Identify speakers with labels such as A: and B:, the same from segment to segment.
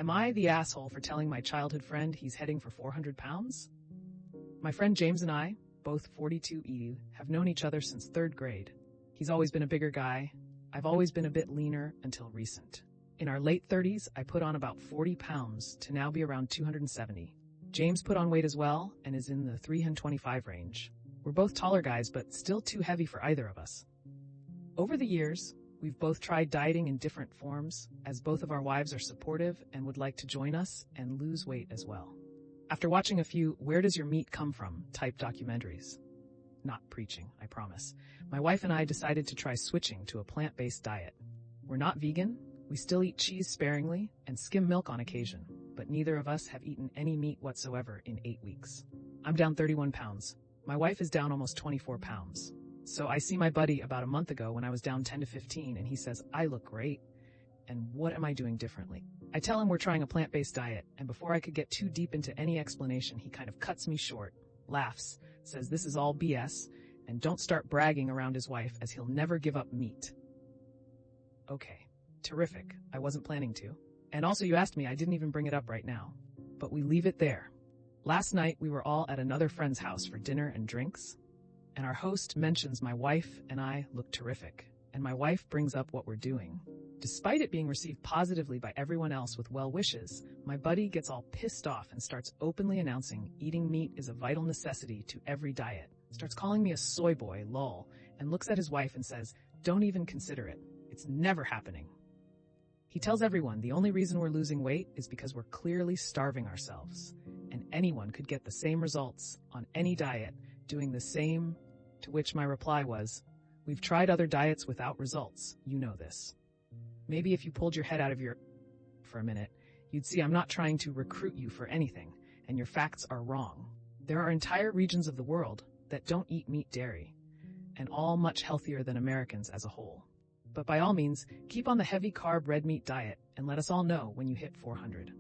A: Am I the asshole for telling my childhood friend he's heading for 400 pounds? My friend James and I, both 42 EU, have known each other since 3rd grade. He's always been a bigger guy. I've always been a bit leaner until recent. In our late 30s, I put on about 40 pounds to now be around 270. James put on weight as well and is in the 325 range. We're both taller guys, but still too heavy for either of us. Over the years, we've both tried dieting in different forms, as both of our wives are supportive and would like to join us and lose weight as well. After watching a few "Where Does Your Meat Come From?" type documentaries, not preaching, I promise, my wife and I decided to try switching to a plant-based diet. We're not vegan, we still eat cheese sparingly and skim milk on occasion, but neither of us have eaten any meat whatsoever in 8 weeks. I'm down 31 pounds. My wife is down almost 24 pounds. So I see my buddy about a month ago when I was down 10 to 15 and he says, I look great. And what am I doing differently? I tell him we're trying a plant-based diet, and before I could get too deep into any explanation, he kind of cuts me short, laughs, says this is all BS, and don't start bragging around his wife as he'll never give up meat. Okay, terrific. I wasn't planning to. And also you asked me, I didn't even bring it up right now. But we leave it there. Last night we were all at another friend's house for dinner and drinks, and our host mentions my wife and I look terrific, and my wife brings up what we're doing. Despite it being received positively by everyone else with well wishes, my buddy gets all pissed off and starts openly announcing eating meat is a vital necessity to every diet, starts calling me a soy boy, lol, and looks at his wife and says, don't even consider it. It's never happening. He tells everyone the only reason we're losing weight is because we're clearly starving ourselves, and anyone could get the same results on any diet doing the same, to which my reply was, we've tried other diets without results, you know this. Maybe if you pulled your head out of your for a minute, you'd see I'm not trying to recruit you for anything, and your facts are wrong. There are entire regions of the world that don't eat meat, dairy, and all much healthier than Americans as a whole. But by all means, keep on the heavy carb red meat diet and let us all know when you hit 400.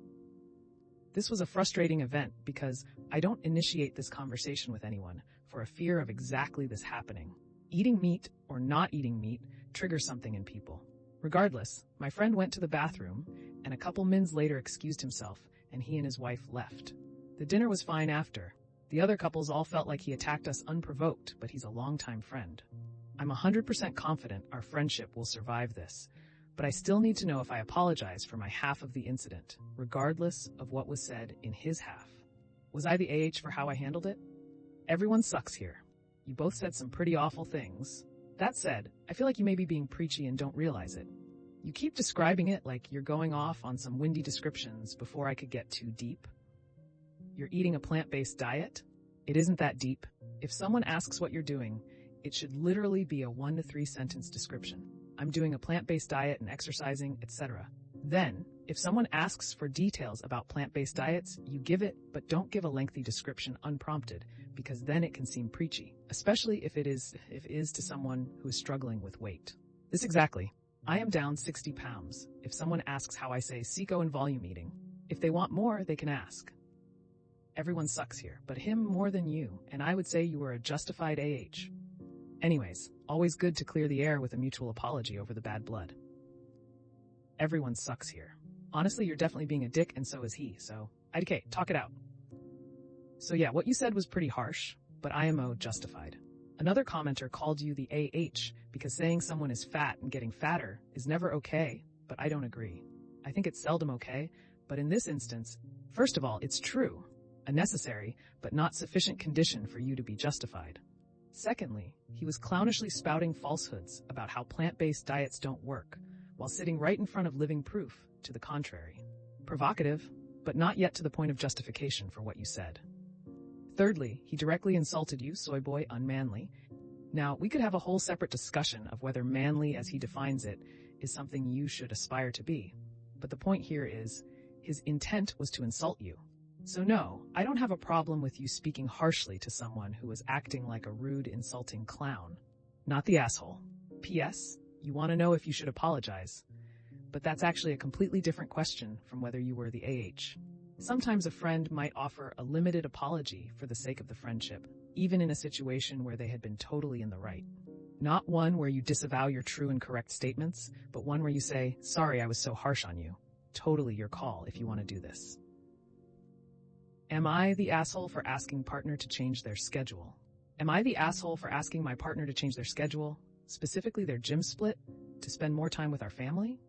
A: This was a frustrating event because I don't initiate this conversation with anyone for a fear of exactly this happening. Eating meat or not eating meat triggers something in people. Regardless, my friend went to the bathroom and a couple minutes later excused himself, and he and his wife left. The dinner was fine after. The other couples all felt like he attacked us unprovoked, but he's a longtime friend. I'm 100% confident our friendship will survive this, but I still need to know if I apologize for my half of the incident, regardless of what was said in his half. Was I the AH for how I handled it? Everyone sucks here. You both said some pretty awful things. That said, I feel like you may be being preachy and don't realize it. You keep describing it like you're going off on some windy descriptions before I could get too deep. You're eating a plant-based diet? It isn't that deep. If someone asks what you're doing, it should literally be a 1 to 3 sentence description. I'm doing a plant-based diet and exercising, etc. Then, if someone asks for details about plant-based diets, you give it, but don't give a lengthy description unprompted, because then it can seem preachy, especially if it is to someone who is struggling with weight. This exactly. I am down 60 pounds. If someone asks how I say seco and volume eating, if they want more, they can ask. Everyone sucks here, but him more than you, and I would say you were a justified AH. Anyways, always good to clear the air with a mutual apology over the bad blood. Everyone sucks here. Honestly, you're definitely being a dick, and so is he, so IDK, talk it out. So yeah, what you said was pretty harsh, but IMO justified. Another commenter called you the AH because saying someone is fat and getting fatter is never okay, but I don't agree. I think it's seldom okay, but in this instance, first of all, it's true, a necessary but not sufficient condition for you to be justified. Secondly, he was clownishly spouting falsehoods about how plant-based diets don't work, while sitting right in front of living proof to the contrary. Provocative, but not yet to the point of justification for what you said. Thirdly, he directly insulted you, soy boy, unmanly. Now, we could have a whole separate discussion of whether manly, as he defines it, is something you should aspire to be. But the point here is, his intent was to insult you. So no, I don't have a problem with you speaking harshly to someone who was acting like a rude, insulting clown. Not the asshole. P.S. You want to know if you should apologize. But that's actually a completely different question from whether you were the AH. Sometimes a friend might offer a limited apology for the sake of the friendship, even in a situation where they had been totally in the right. Not one where you disavow your true and correct statements, but one where you say, sorry I was so harsh on you. totally your call if you want to do this. Am I the asshole for asking partner to change their schedule? Am I the asshole for asking my partner to change their schedule, specifically their gym split, to spend more time with our family?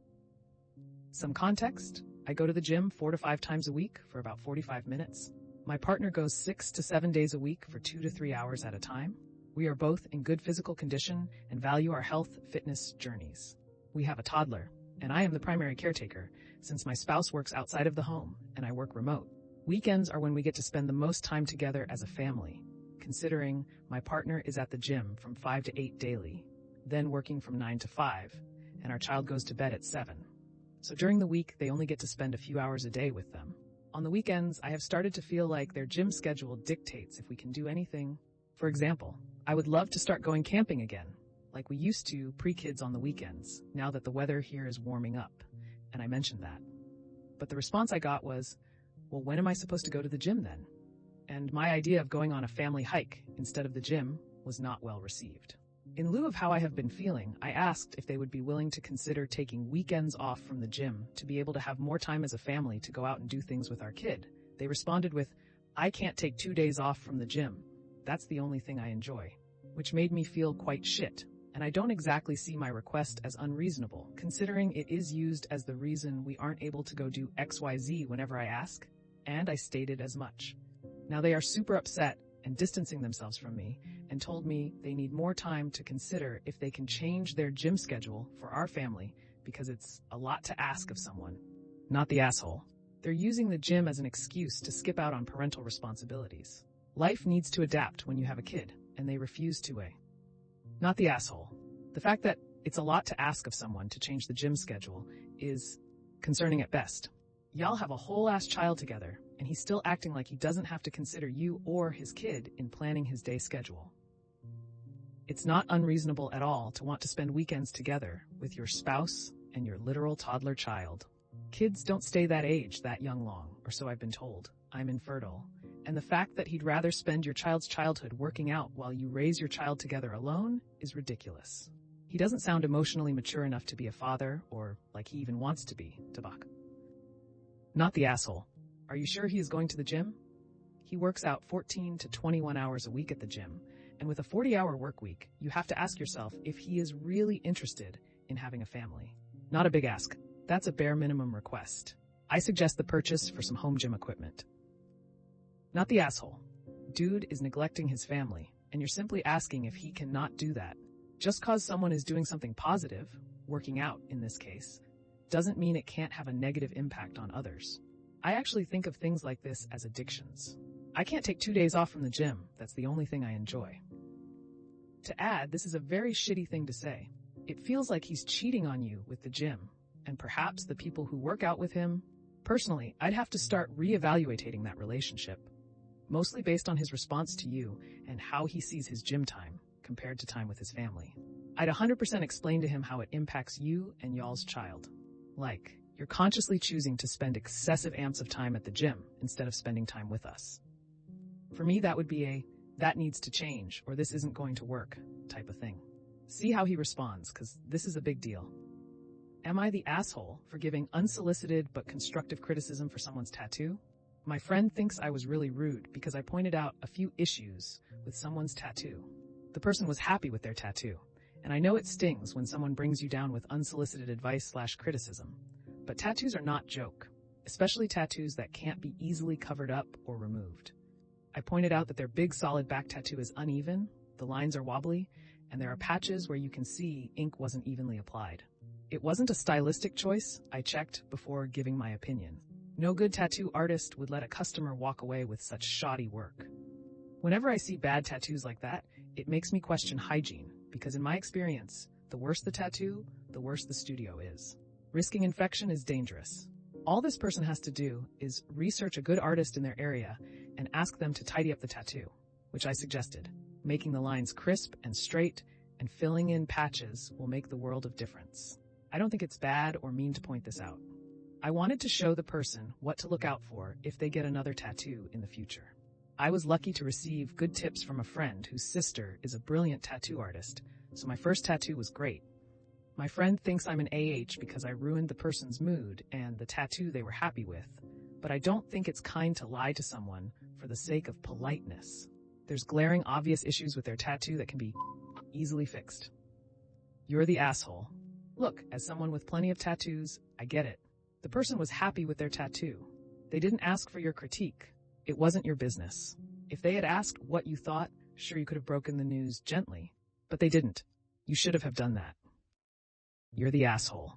A: Some context: I go to the gym 4 to 5 times a week for about 45 minutes. My partner goes 6 to 7 days a week for 2 to 3 hours at a time. We are both in good physical condition and value our health fitness journeys. We have a toddler, and I am the primary caretaker since my spouse works outside of the home and I work remote. Weekends are when we get to spend the most time together as a family, considering my partner is at the gym from 5 to 8 daily, then working from 9 to 5, and our child goes to bed at 7. So during the week, they only get to spend a few hours a day with them. On the weekends, I have started to feel like their gym schedule dictates if we can do anything. For example, I would love to start going camping again, like we used to pre-kids on the weekends, now that the weather here is warming up, and I mentioned that. But the response I got was, well, when am I supposed to go to the gym then? And my idea of going on a family hike instead of the gym was not well received. In lieu of how I have been feeling, I asked if they would be willing to consider taking weekends off from the gym to be able to have more time as a family to go out and do things with our kid. They responded with, I can't take 2 days off from the gym. That's the only thing I enjoy, which made me feel quite shit. And I don't exactly see my request as unreasonable, considering it is used as the reason we aren't able to go do XYZ whenever I ask, and I stated as much. Now they are super upset and distancing themselves from me, and told me they need more time to consider if they can change their gym schedule for our family because it's a lot to ask of someone. Not the asshole. They're using the gym as an excuse to skip out on parental responsibilities. Life needs to adapt when you have a kid, and they refuse to. Not the asshole. The fact that it's a lot to ask of someone to change the gym schedule is concerning at best. Y'all have a whole-ass child together, and he's still acting like he doesn't have to consider you or his kid in planning his day schedule. It's not unreasonable at all to want to spend weekends together with your spouse and your literal toddler child. Kids don't stay that age that young long, or so I've been told. I'm infertile. And the fact that he'd rather spend your child's childhood working out while you raise your child together alone is ridiculous. He doesn't sound emotionally mature enough to be a father, or like he even wants to be, Tabak. Not the asshole. Are you sure he is going to the gym? He works out 14 to 21 hours a week at the gym, and with a 40-hour work week, you have to ask yourself if he is really interested in having a family. Not a big ask. That's a bare minimum request. I suggest the purchase for some home gym equipment. Not the asshole. Dude is neglecting his family, and you're simply asking if he cannot do that. Just cause someone is doing something positive, working out in this case, doesn't mean it can't have a negative impact on others. I actually think of things like this as addictions. I can't take 2 days off from the gym. That's the only thing I enjoy. To add, this is a very shitty thing to say. It feels like he's cheating on you with the gym, and perhaps the people who work out with him. Personally, I'd have to start reevaluating that relationship, mostly based on his response to you and how he sees his gym time compared to time with his family. I'd 100% explain to him how it impacts you and y'all's child. Like, you're consciously choosing to spend excessive amps of time at the gym instead of spending time with us. For me, that would be a, that needs to change, or this isn't going to work type of thing. See how he responds, because this is a big deal. Am I the asshole for giving unsolicited but constructive criticism for someone's tattoo? My friend thinks I was really rude because I pointed out a few issues with someone's tattoo. The person was happy with their tattoo, and I know it stings when someone brings you down with unsolicited advice/criticism, but tattoos are not joke, especially tattoos that can't be easily covered up or removed. I pointed out that their big solid back tattoo is uneven, the lines are wobbly, and there are patches where you can see ink wasn't evenly applied. It wasn't a stylistic choice, I checked before giving my opinion. No good tattoo artist would let a customer walk away with such shoddy work. Whenever I see bad tattoos like that, it makes me question hygiene, because in my experience, the worse the tattoo, the worse the studio is. Risking infection is dangerous. All this person has to do is research a good artist in their area and ask them to tidy up the tattoo, which I suggested. Making the lines crisp and straight and filling in patches will make the world of difference. I don't think it's bad or mean to point this out. I wanted to show the person what to look out for if they get another tattoo in the future. I was lucky to receive good tips from a friend whose sister is a brilliant tattoo artist, so my first tattoo was great. My friend thinks I'm an AH because I ruined the person's mood and the tattoo they were happy with, but I don't think it's kind to lie to someone for the sake of politeness. There's glaring obvious issues with their tattoo that can be easily fixed. You're the asshole. Look, as someone with plenty of tattoos, I get it. The person was happy with their tattoo. They didn't ask for your critique. It wasn't your business. If they had asked what you thought, sure, you could have broken the news gently, but they didn't. You should have done that. You're the asshole.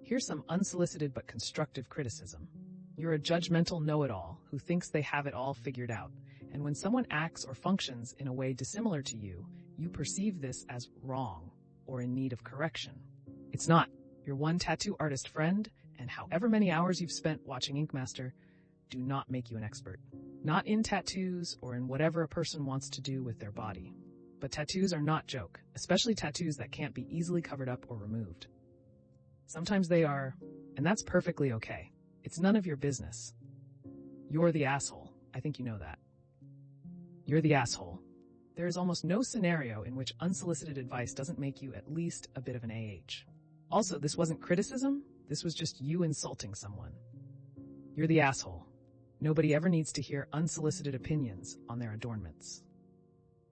A: Here's some unsolicited but constructive criticism. You're a judgmental know-it-all who thinks they have it all figured out, and when someone acts or functions in a way dissimilar to you, you perceive this as wrong or in need of correction. It's not. Your one tattoo artist friend, and however many hours you've spent watching Ink Master, do not make you an expert. Not in tattoos or in whatever a person wants to do with their body. But tattoos are not joke, especially tattoos that can't be easily covered up or removed. Sometimes they are, and that's perfectly okay. It's none of your business. You're the asshole. I think you know that. You're the asshole. There is almost no scenario in which unsolicited advice doesn't make you at least a bit of an AH. Also, this wasn't criticism. This was just you insulting someone. You're the asshole. Nobody ever needs to hear unsolicited opinions on their adornments.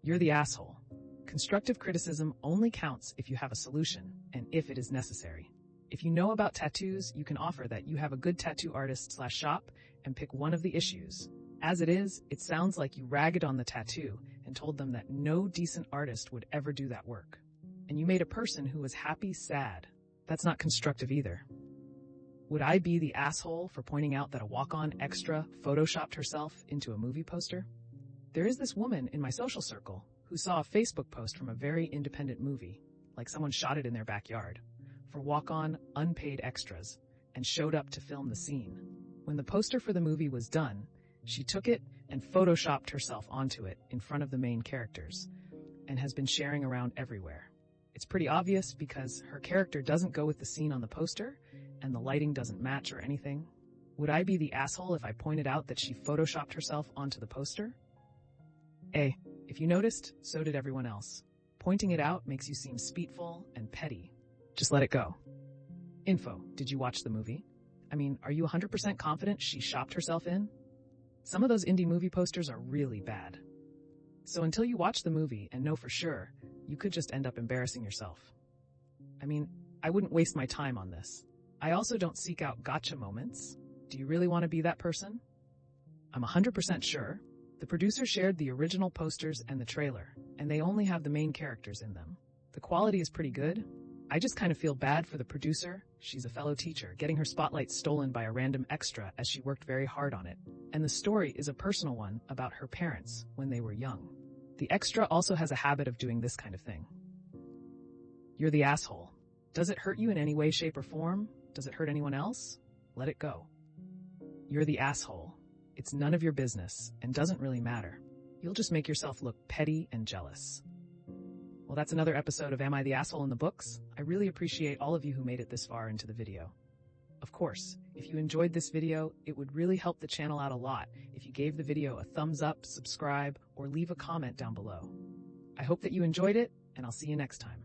A: You're the asshole. Constructive criticism only counts if you have a solution and if it is necessary. If you know about tattoos, you can offer that you have a good tattoo artist/shop and pick one of the issues. As it is, it sounds like you ragged on the tattoo and told them that no decent artist would ever do that work. And you made a person who was happy sad. That's not constructive either. Would I be the asshole for pointing out that a walk-on extra photoshopped herself into a movie poster? There is this woman in my social circle who saw a Facebook post from a very independent movie, like someone shot it in their backyard, for walk-on unpaid extras, and showed up to film the scene. When the poster for the movie was done, she took it and photoshopped herself onto it in front of the main characters, and has been sharing around everywhere. It's pretty obvious because her character doesn't go with the scene on the poster, and the lighting doesn't match or anything. Would I be the asshole if I pointed out that she photoshopped herself onto the poster? If you noticed, so did everyone else. Pointing it out makes you seem spiteful and petty. Just let it go. Info, did you watch the movie? I mean, are you 100% confident she shopped herself in? Some of those indie movie posters are really bad. So until you watch the movie and know for sure, you could just end up embarrassing yourself. I mean, I wouldn't waste my time on this. I also don't seek out gotcha moments. Do you really want to be that person? I'm 100% sure. The producer shared the original posters and the trailer, and they only have the main characters in them. The quality is pretty good. I just kind of feel bad for the producer. She's a fellow teacher, getting her spotlight stolen by a random extra as she worked very hard on it. And the story is a personal one about her parents when they were young. The extra also has a habit of doing this kind of thing. You're the asshole. Does it hurt you in any way, shape, or form? Does it hurt anyone else? Let it go. You're the asshole. It's none of your business and doesn't really matter. You'll just make yourself look petty and jealous. Well, that's another episode of Am I the Asshole in the Books? I really appreciate all of you who made it this far into the video. Of course, if you enjoyed this video, it would really help the channel out a lot if you gave the video a thumbs up, subscribe, or leave a comment down below. I hope that you enjoyed it, and I'll see you next time.